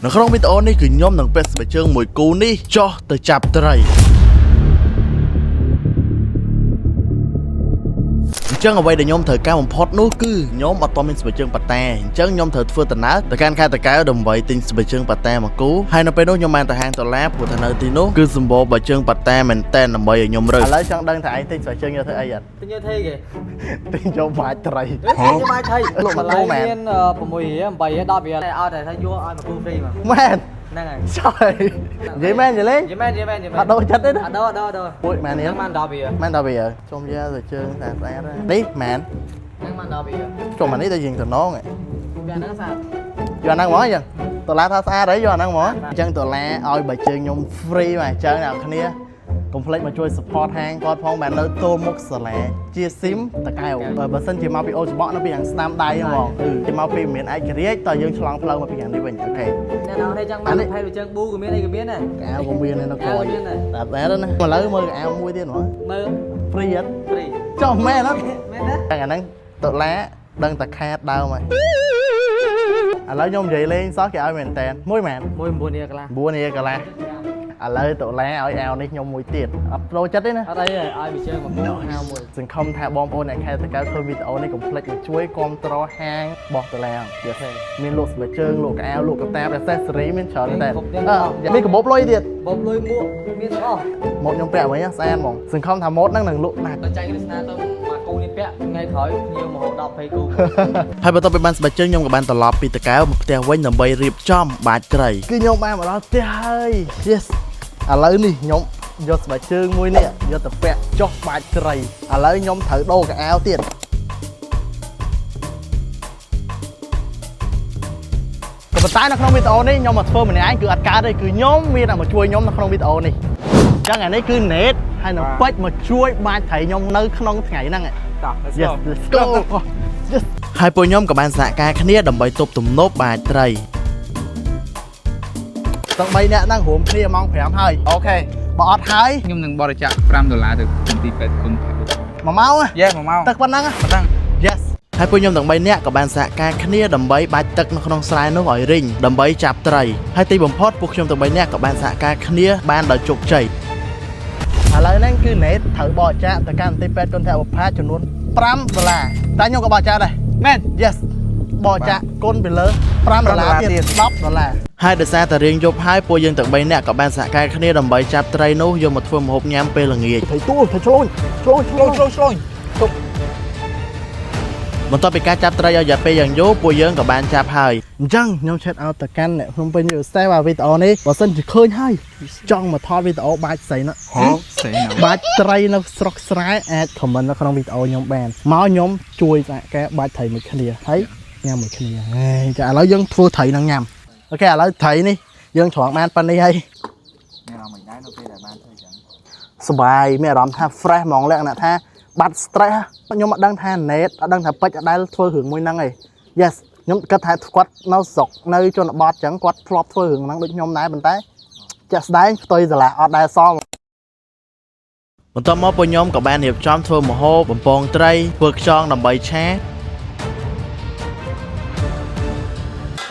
នៅក្នុងវីដេអូនេះគឺខ្ញុំនឹងពេះស្បែកជើងមួយគូនេះចោះទៅចាប់ត្រីអញ្ចឹងអ្វីដែលខ្ញុំត្រូវការបំផុតនោះគឺខ្ញុំអត់ទាន់មានស្បែកជើងប៉ាតែអញ្ចឹងខ្ញុំត្រូវធ្វើដំណើរទៅកាន់ខេត្តតាកែវដើម្បីទិញស្បែកជើងប៉ាតែមួយគូហើយនៅពេលនោះខ្ញុំបានទៅហាងដុល្លារព្រោះថានៅទីនោះគឺសម្បូរស្បែកជើងប៉ាតែមែនតែនដើម្បីឲ្យខ្ញុំរើសឥឡូវចង់ដឹងថាឯងទិញស្បែកជើងយកធ្វើអីអត់ទិញយកធ្វើគេទិញយកបាច់ត្រីទិញយកបាច់ត្រីលោកមកលោមែន6រៀល8រៀល10រៀលឲ្យតែថាយកឲ្យមកគូហ្វ្រីមកមែនហ្នឹងហើយចុយនិយាយមែននិយាយលេងនិយាយមែនអត់ដូរចិត្តទេណាអត់ដូរពួយមែននេះបាន10រៀលមែន10រៀលជុំយកទៅជើងស្អាតនេះមែនហ្នឹងបាន10រៀលជុំអានេះទៅយើងតំណងវាហ្នឹងស្អាតយកអាហ្នឹងហ្មងអញ្ចឹងដុល្លារថាស្អាតហើយយកអាហ្នឹងហ្មងអញ្ចឹងដុល្លារឲ្យបើជើងខ្ញុំ free មកអញ្ចឹងអ្នកគ្នាកុំភ្លេចមកជួយ support ហាងគាត់ផងបាននៅទល់មុខសាលាជាស៊ីមតកែវបើសិនជាមកពីអូច្បក់នៅពីខាងស្នាមដៃហ្មងគឺមកពីមានឯករាជ្យតើយើងឆ្លងផ្លូវមកពីខាងនេះវិញអូខេអ្នកនរនេះចឹងបានផែនជើងប៊ូក៏មានអីក៏មានដែរកៅក៏មាននៅក្រោយតែណាឥឡូវមើលកៅមួយទៀតហ្មងមើល free អត់ free ចុះមែនអត់មែនទេតែអាហ្នឹងដុល្លារដឹងតែខាតដើមហើយឥឡូវខ្ញុំនិយាយលេងសោះគេឲ្យមែនតែនមួយមែន9រៀលកន្លះ9រៀលកន្លះឥឡូវដុល្លារឲ្យអាវនេះខ្ញុំមួយទៀតអត់ប្រូចិត្តទេណាអត់អីឲ្យវាជើងមកគូហៅមួយសង្ឃឹមថាបងប្អូនអ្នកខេត្តតាកែវឃើញវីដេអូនេះកុំភ្លេចមកជួយគាំទ្រហាងរបស់ដុល្លារយកទេមានលក់ស្បែកជើងលក់កៅអៅលក់កតាប accessory មានច្រើនតែមានកាបូបលុយទៀតបបលុយមួកមានទាំងអស់ម៉ូតខ្ញុំពាក់វិញស្អាតហ្មងសង្ឃឹមថាម៉ូតហ្នឹងនឹងលក់ណាស់តែចាញ់គ្រឹស្នាទៅមកគូនេះពាក់ថ្ងៃក្រោយញៀវមក10 20គូហើយបន្ទាប់ពីបានស្បែកជើងខ្ញុំក៏បានត្រឡប់ពីតាកែវមកផ្ទះវិញដើម្បីរៀបចំបាច់ត្រីគឺខ្ញុំបានមកដល់ផ្ទះហើយ yesឥឡូវនេះខ្ញុំយកស្បែកជើងមួយនេះយកទៅពាក់ចុះបាច់ត្រីឥឡូវខ្ញុំត្រូវដូរកៅអៅទៀតក៏ប៉ុន្តែនៅក្នុងវីដេអូនេះខ្ញុំមកធ្វើម្នាក់ឯងគឺអត់កើតទេគឺខ្ញុំមានតែមកជួយខ្ញុំនៅក្នុងវីដេអូនេះអញ្ចឹងអានេះគឺ net ហើយនឹងពេជ្រមកជួយបាច់ត្រីខ្ញុំនៅក្នុងថ្ងៃហ្នឹងYes let's go ហើយពួកខ្ញុំក៏បានសហការគ្នាដើម្បីទប់ទំនប់បាច់ត្រីទាំង3នាក់ហ្នឹងរួមគ្នាម៉ោង5ហើយអូខេបើអត់ហើយខ្ញុំនឹងបរិច្ចាគ$5ទៅមន្ទីរពេទ្យគុណភ័ក្រ1ម៉ោងYes 1ម៉ោងទឹកប៉ុណ្ណឹងYes ហើយពួកខ្ញុំទាំង3នាក់ក៏បានសហការគ្នាដើម្បីបាច់ទឹកនៅក្នុងស្រែនោះឲ្យរីងដើម្បីចាប់ត្រីហើយទីបំផុតពួកខ្ញុំទាំង3នាក់ក៏បានសហការគ្នាបានដោយជោគជ័យឥឡូវហ្នឹងគឺ net ត្រូវបរិច្ចាគទៅកាន់មន្ទីរពេទ្យគុណភ័ក្របុប្ផាចំនួន$5តែខ្ញុំក៏បរិច្ចាគដែរមែន Yes បរិច្ចាគគុណពីលើ$5ទៀត$10ហើយដោយសារតែរៀងយប់ហើយពួកយើងទាំង3នាក់ក៏បានសហការគ្នាដើម្បីចាប់ត្រីនោះយកមកធ្វើម្ហូបញ៉ាំពេលល្ងាចត្រីទួលត្រីឆ្លូញបន្ទាប់ពីការចាប់ត្រីឲ្យរយៈពេលយ៉ាងយូរពួកយើងក៏បានចាប់ហើយអញ្ចឹងខ្ញុំឆែតឲ្យទៅកាន់អ្នកភ្នំពេញវិទ្យាវីដេអូនេះបើសិនជាឃើញហើយចង់មកថតវីដេអូបាច់ស្រីណាបាច់ត្រីនៅស្រុកស្រែអាចខមមិននៅក្នុងវីដេអូខ្ញុំបានមកខ្ញុំជួយសហការបាច់ត្រីមួយគ្នាហើយញ៉ាំមួយគ្នាហើយចាឥឡូវយើងធ្វើត្រីនឹងញ៉ាំអូខេឥឡូវត្រីនេះយើងច្រងបានប៉ុណ្នេះហើយមានអារម្មណ៍មិនដែរនៅពេលដែលបានធ្វើចឹងសុបាយមានអារម្មណ៍ថា fresh ហ្មងលក្ខណៈថាបាត់ stress ខ្ញុំអត់ដឹងថា net អត់ដឹងថាពេជ្រអត់ដែលធ្វើរឿងមួយហ្នឹងឯង Yes ខ្ញុំគិតថាគាត់នៅស្រុកនៅជនបទចឹងគាត់ធ្លាប់ធ្វើរឿងហ្នឹងដូចខ្ញុំដែរប៉ុន្តែចាក់ស្ដែងផ្ទុយស្រឡះអត់ដែលសល់បន្ទាប់មកពួកខ្ញុំក៏បានរៀបចំធ្វើម្ហូបបំពងត្រីធ្វើខ្យងដើម្បីឆា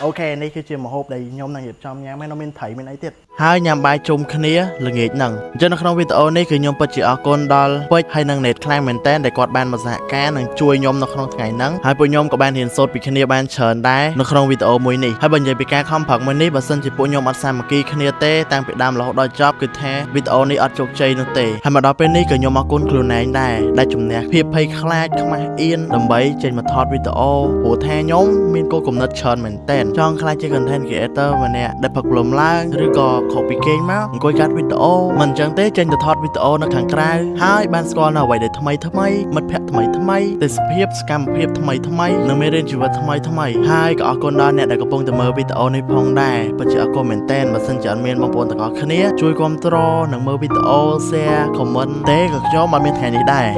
អូខេនេះគឺជាម្ហូបដែលខ្ញុំនឹងរៀបចំញ៉ាំហើយនៅមានត្រីមានអីទៀតហើយញ៉ាំបាយជុំគ្នាល្ងាចហ្នឹងអញ្ចឹងនៅក្នុងវីដេអូនេះគឺខ្ញុំពិតជាអរគុណដល់ពេជ្រហើយនិង net ខ្លាំងមែនតើដែលគាត់បានមកសហការនិងជួយខ្ញុំនៅក្នុងថ្ងៃហ្នឹងហើយពួកខ្ញុំក៏បានរៀនសូត្រពីគ្នាបានច្រើនដែរនៅក្នុងវីដេអូមួយនេះហើយបើនិយាយពីការខំប្រឹងមួយនេះបើសិនជាពួកខ្ញុំអត់សាមគ្គីគ្នាទេតាំងពីដើមរហូតដល់ចប់គឺថាវីដេអូនេះអត់ជោគជ័យនោះទេហើយមកដល់ពេលនេះក៏ខ្ញុំអរគុណខ្លួនឯងដែរដែលជំនះភាពភ័យខ្លាចខ្មាស់អៀនដើម្បីចេញមកថតវីដេអូព្រោះថាខ្ញុំមានគោលគំនិតច្រើនមែនតើចង់ខ្លាចជា content creator ម្នាក់ដែលផឹកលំឡើងឬក៏ខុសពីគេងមកអង្គុយកាត់វីដេអូមិនអញ្ចឹងទេចេញទៅថតវីដេអូនៅខាងក្រៅហើយបានស្គាល់នៅអ្វីដែលថ្មីមិត្តភ័ក្តិថ្មីទេសភាពសកម្មភាពថ្មីនិងមេរៀនជីវិតថ្មីហើយក៏អរគុណដល់អ្នកដែលកំពុងតែមើលវីដេអូនេះផងដែរពិតជាអរគុណមែនតើបើសិនជាអត់មានបងប្អូនទាំងអស់គ្នាជួយគាំទ្រនិងមើលវីដេអូ share comment ទេក៏ខ្ញុំអត់មានថ្ងៃនេះដែរ